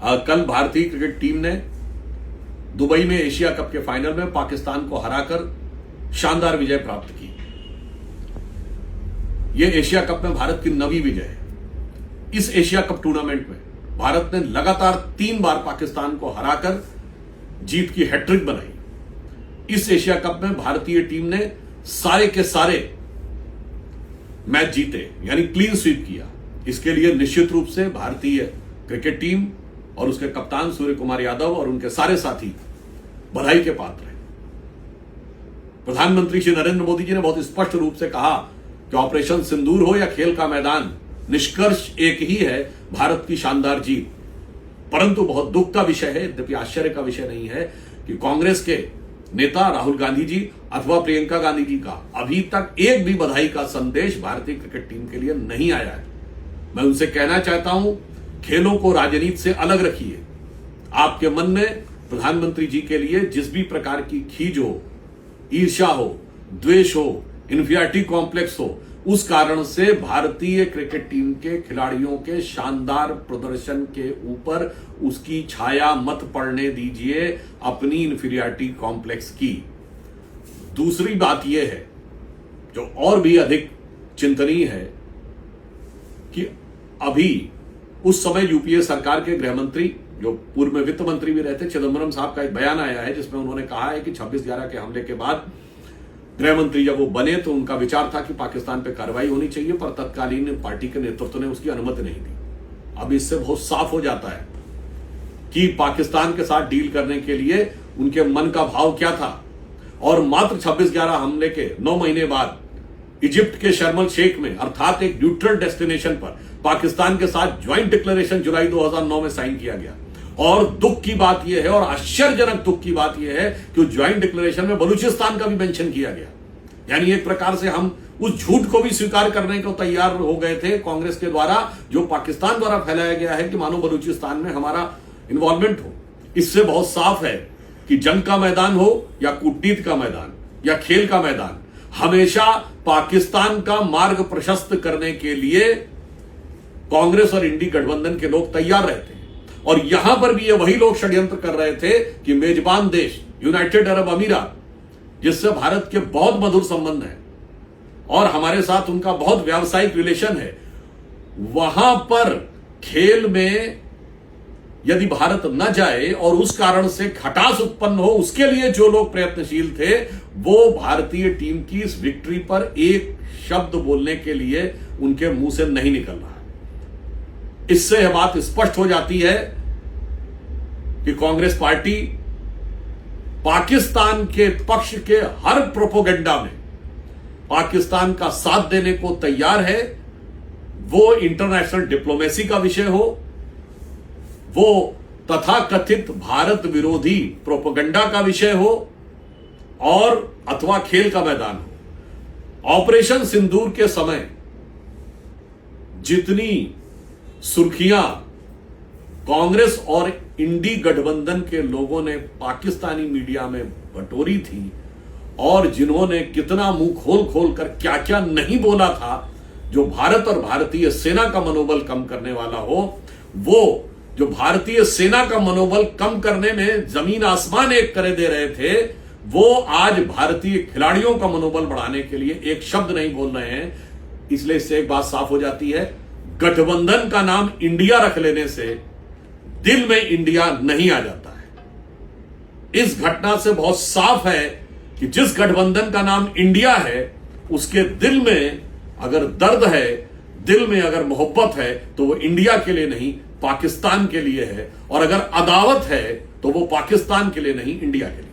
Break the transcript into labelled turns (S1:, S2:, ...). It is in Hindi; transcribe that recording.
S1: कल भारतीय क्रिकेट टीम ने दुबई में एशिया कप के फाइनल में पाकिस्तान को हराकर शानदार विजय प्राप्त की। यह एशिया कप में भारत की 9वीं विजय है। इस एशिया कप टूर्नामेंट में भारत ने लगातार 3 बार पाकिस्तान को हराकर जीत की हैट्रिक बनाई। इस एशिया कप में भारतीय टीम ने सारे के सारे मैच जीते, यानी क्लीन स्वीप किया। इसके लिए निश्चित रूप से भारतीय क्रिकेट टीम और उसके कप्तान सूर्य कुमार यादव और उनके सारे साथी बधाई के पात्र हैं। प्रधानमंत्री श्री नरेंद्र मोदी जी ने बहुत स्पष्ट रूप से कहा कि ऑपरेशन सिंदूर हो या खेल का मैदान, निष्कर्ष एक ही है, भारत की शानदार जीत। परंतु बहुत दुख का विषय है, यद्यपि आश्चर्य का विषय नहीं है, कि कांग्रेस के नेता राहुल गांधी जी अथवा प्रियंका गांधी जी का अभी तक एक भी बधाई का संदेश भारतीय क्रिकेट टीम के लिए नहीं आया है। मैं उनसे कहना चाहता हूं, खेलों को राजनीति से अलग रखिए। आपके मन में प्रधानमंत्री जी के लिए जिस भी प्रकार की खीज हो, ईर्ष्या हो, द्वेष हो, इंफीरियरिटी कॉम्प्लेक्स हो, उस कारण से भारतीय क्रिकेट टीम के खिलाड़ियों के शानदार प्रदर्शन के ऊपर उसकी छाया मत पड़ने दीजिए अपनी इंफीरियरिटी कॉम्प्लेक्स की। दूसरी बात यह है, जो और भी अधिक चिंतनीय है, कि अभी उस समय यूपीए सरकार के गृह मंत्री, जो पूर्व में वित्त मंत्री भी रहते, चिदंबरम साहब का एक बयान आया है जिसमें उन्होंने कहा है कि 26/11 के हमले के बाद गृह मंत्री जब वो बने तो उनका विचार था कि पाकिस्तान पे कार्रवाई होनी चाहिए, पर तत्कालीन पार्टी के नेतृत्व ने उसकी अनुमति नहीं दी। अब इससे बहुत साफ हो जाता है कि पाकिस्तान के साथ डील करने के लिए उनके मन का भाव क्या था। और मात्र 26/11 हमले के 9 महीने बाद इजिप्ट के शर्म अल शेख में, अर्थात एक न्यूट्रल डेस्टिनेशन पर, पाकिस्तान के साथ ज्वाइंट डिक्लेरेशन जुलाई 2009 में साइन किया गया। और दुख की बात यह है, और आश्चर्यजनक दुख की बात यह है, कि ज्वाइंट डिक्लेरेशन में बलूचिस्तान का भी मेंशन किया गया। यानी एक प्रकार से हम उस झूठ को भी स्वीकार करने को तैयार हो गए थे कांग्रेस के द्वारा, जो पाकिस्तान द्वारा फैलाया गया है कि मानो बलूचिस्तान में हमारा इन्वॉल्वमेंट हो। इससे बहुत साफ है कि जंग का मैदान हो या कूटनीति का मैदान या खेल का मैदान, हमेशा पाकिस्तान का मार्ग प्रशस्त करने के लिए कांग्रेस और इंडी गठबंधन के लोग तैयार रहते हैं। और यहां पर भी ये वही लोग षड्यंत्र कर रहे थे कि मेजबान देश यूनाइटेड अरब अमीरात, जिससे भारत के बहुत मधुर संबंध है और हमारे साथ उनका बहुत व्यावसायिक रिलेशन है, वहां पर खेल में यदि भारत न जाए और उस कारण से खटास उत्पन्न हो, उसके लिए जो लोग प्रयत्नशील थे, वो भारतीय टीम की इस विक्ट्री पर एक शब्द बोलने के लिए उनके मुंह से नहीं निकल रहा है। इससे यह बात स्पष्ट हो जाती है कि कांग्रेस पार्टी पाकिस्तान के पक्ष के हर प्रोपोगेंडा में पाकिस्तान का साथ देने को तैयार है। वो इंटरनेशनल डिप्लोमेसी का विषय हो, वो तथाकथित भारत विरोधी प्रोपोगेंडा का विषय हो, और अथवा खेल का मैदान हो। ऑपरेशन सिंदूर के समय जितनी सुर्खियां कांग्रेस और इंडी गठबंधन के लोगों ने पाकिस्तानी मीडिया में बटोरी थी, और जिन्होंने कितना मुंह खोल खोल कर क्या क्या नहीं बोला था, जो भारत और भारतीय सेना का मनोबल कम करने वाला हो, वो जो भारतीय सेना का मनोबल कम करने में जमीन आसमान एक करे दे रहे थे, वो आज भारतीय खिलाड़ियों का मनोबल बढ़ाने के लिए एक शब्द नहीं बोल रहे हैं। इसलिए इससे एक बात साफ हो जाती है, गठबंधन का नाम इंडिया रख लेने से दिल में इंडिया नहीं आ जाता है। इस घटना से बहुत साफ है कि जिस गठबंधन का नाम इंडिया है, उसके दिल में अगर दर्द है, दिल में अगर मोहब्बत है, तो वो इंडिया के लिए नहीं, पाकिस्तान के लिए है। और अगर अदावत है, तो वो पाकिस्तान के लिए नहीं, इंडिया के लिए।